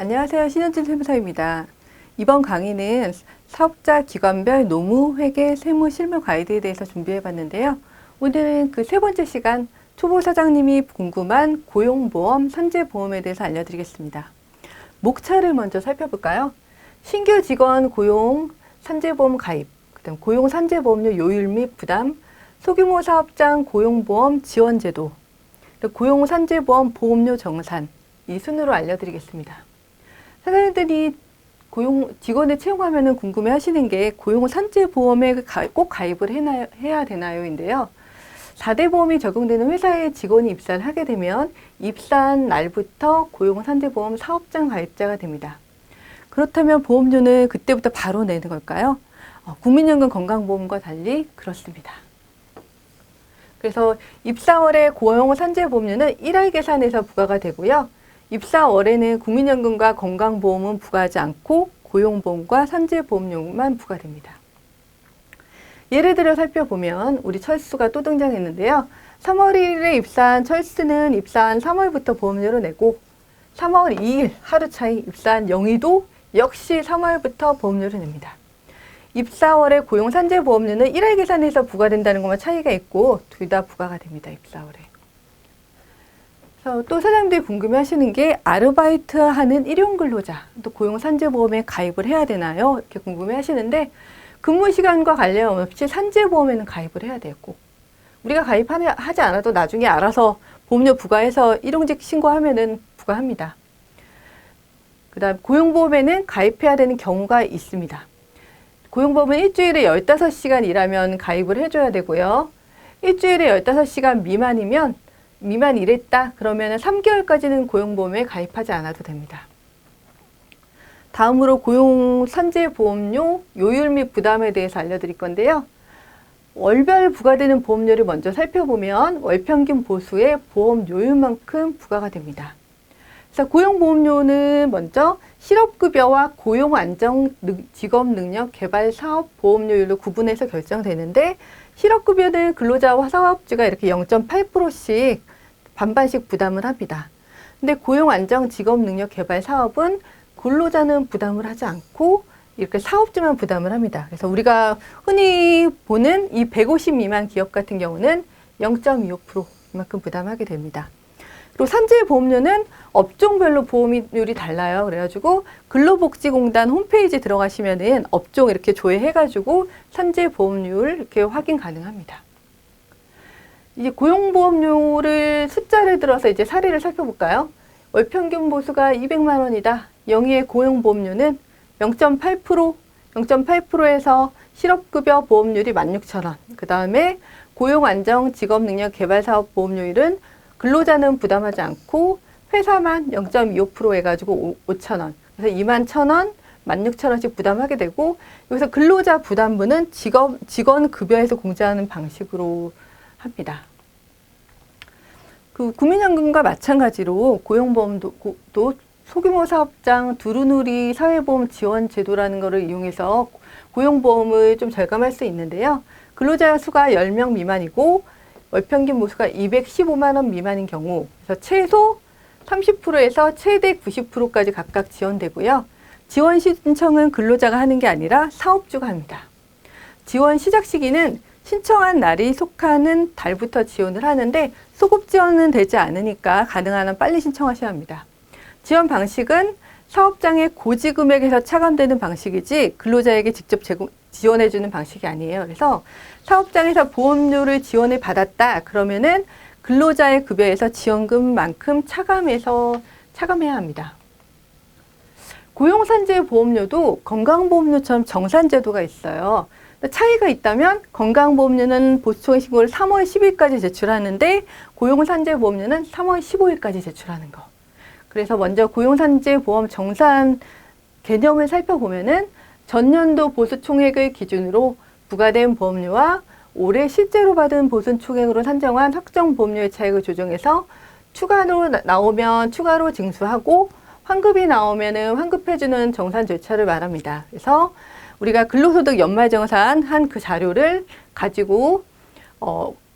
안녕하세요. 신현진 세무사입니다. 이번 강의는 사업자 기관별 노무, 회계, 세무, 실무 가이드에 대해서 준비해 봤는데요. 오늘은 그 세 번째 시간 초보 사장님이 궁금한 고용보험, 산재보험에 대해서 알려드리겠습니다. 목차를 먼저 살펴볼까요? 신규 직원 고용, 산재보험 가입, 그다음 고용 산재보험료 요율 및 부담, 소규모 사업장 고용보험 지원제도, 고용 산재보험 보험료 정산, 이 순으로 알려드리겠습니다. 사장님들이 직원을 채용하면 궁금해 하시는 게 고용 산재보험에 꼭 가입을 해야 되나요?인데요. 4대 보험이 적용되는 회사에 직원이 입사를 하게 되면 입사한 날부터 고용 산재보험 사업장 가입자가 됩니다. 그렇다면 보험료는 그때부터 바로 내는 걸까요? 국민연금 건강보험과 달리 그렇습니다. 그래서 입사월에 고용 산재보험료는 1월 계산에서 부과가 되고요. 입사월에는 국민연금과 건강보험은 부과하지 않고 고용보험과 산재보험료만 부과됩니다. 예를 들어 살펴보면 우리 철수가 또 등장했는데요. 3월 1일에 입사한 철수는 입사한 3월부터 보험료를 내고 3월 2일 하루 차이 입사한 영희도 역시 3월부터 보험료를 냅니다. 입사월에 고용 산재보험료는 1월 계산에서 부과된다는 것만 차이가 있고 둘 다 부과가 됩니다. 입사월에. 또 사장님들이 궁금해 하시는 게 아르바이트 하는 일용 근로자, 또 고용 산재보험에 가입을 해야 되나요? 이렇게 궁금해 하시는데 근무 시간과 관련 없이 산재보험에는 가입을 해야 돼요. 꼭. 우리가 가입하지 않아도 나중에 알아서 보험료 부과해서 일용직 신고하면은 부과합니다. 그 다음 고용보험에는 가입해야 되는 경우가 있습니다. 고용보험은 일주일에 15시간 일하면 가입을 해줘야 되고요. 일주일에 15시간 미만 일했다 그러면 3개월까지는 고용보험에 가입하지 않아도 됩니다. 다음으로 고용 산재보험료 요율 및 부담에 대해서 알려드릴 건데요. 월별 부과되는 보험료를 먼저 살펴보면 월평균 보수의 보험 요율만큼 부과가 됩니다. 그래서 고용보험료는 먼저 실업급여와 고용안정 직업능력 개발 사업 보험료율로 구분해서 결정되는데 실업급여는 근로자와 사업주가 이렇게 0.8%씩 반반씩 부담을 합니다. 근데 고용안정 직업능력 개발 사업은 근로자는 부담을 하지 않고 이렇게 사업주만 부담을 합니다. 그래서 우리가 흔히 보는 이 150 미만 기업 같은 경우는 0.25% 이만큼 부담하게 됩니다. 그리고 산재보험료는 업종별로 보험료율이 달라요. 그래가지고 근로복지공단 홈페이지 들어가시면은 업종 이렇게 조회해가지고 산재보험료를 이렇게 확인 가능합니다. 이제 고용보험료를 숫자를 들어서 이제 사례를 살펴볼까요? 월평균 보수가 200만 원이다. 영희의 고용보험료는 0.8%, 0.8%에서 실업급여 보험료율이 16,000원. 그 다음에 고용안정 직업능력개발사업 보험료율은 근로자는 부담하지 않고 회사만 0.25% 해가지고 5,000원. 그래서 21,000원, 16,000원씩 부담하게 되고 여기서 근로자 부담분은 직원 급여에서 공제하는 방식으로 합니다. 그 국민연금과 마찬가지로 고용보험도 소규모 사업장 두루누리 사회보험 지원 제도라는 것을 이용해서 고용보험을 좀 절감할 수 있는데요. 근로자 수가 10명 미만이고 월평균 보수가 215만 원 미만인 경우 그래서 최소 30%에서 최대 90%까지 각각 지원되고요. 지원 신청은 근로자가 하는 게 아니라 사업주가 합니다. 지원 시작 시기는 신청한 날이 속하는 달부터 지원을 하는데 소급 지원은 되지 않으니까 가능한 한 빨리 신청하셔야 합니다. 지원 방식은 사업장의 고지 금액에서 차감되는 방식이지 근로자에게 직접 지원해주는 방식이 아니에요. 그래서 사업장에서 보험료를 지원을 받았다 그러면은 근로자의 급여에서 지원금만큼 차감해야 합니다. 고용산재보험료도 건강보험료처럼 정산제도가 있어요. 차이가 있다면 건강보험료는 보수총액 신고를 3월 10일까지 제출하는데 고용산재보험료는 3월 15일까지 제출하는 거. 그래서 먼저 고용산재보험 정산 개념을 살펴보면은 전년도 보수총액을 기준으로 부과된 보험료와 올해 실제로 받은 보수총액으로 산정한 확정 보험료의 차액을 조정해서 추가로 나오면 추가로 징수하고 환급이 나오면은 환급해주는 정산 절차를 말합니다. 그래서 우리가 근로소득 연말정산 한 그 자료를 가지고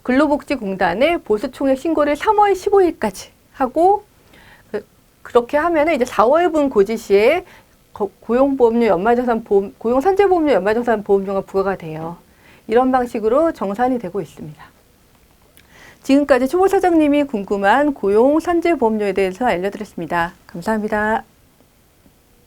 근로복지공단에 보수총액 신고를 3월 15일까지 하고 그렇게 하면은 이제 4월분 고지 시에 고용보험료 연말정산보험, 고용산재보험료 연말정산보험료가 부과가 돼요. 이런 방식으로 정산이 되고 있습니다. 지금까지 초보사장님이 궁금한 고용산재보험료에 대해서 알려드렸습니다. 감사합니다.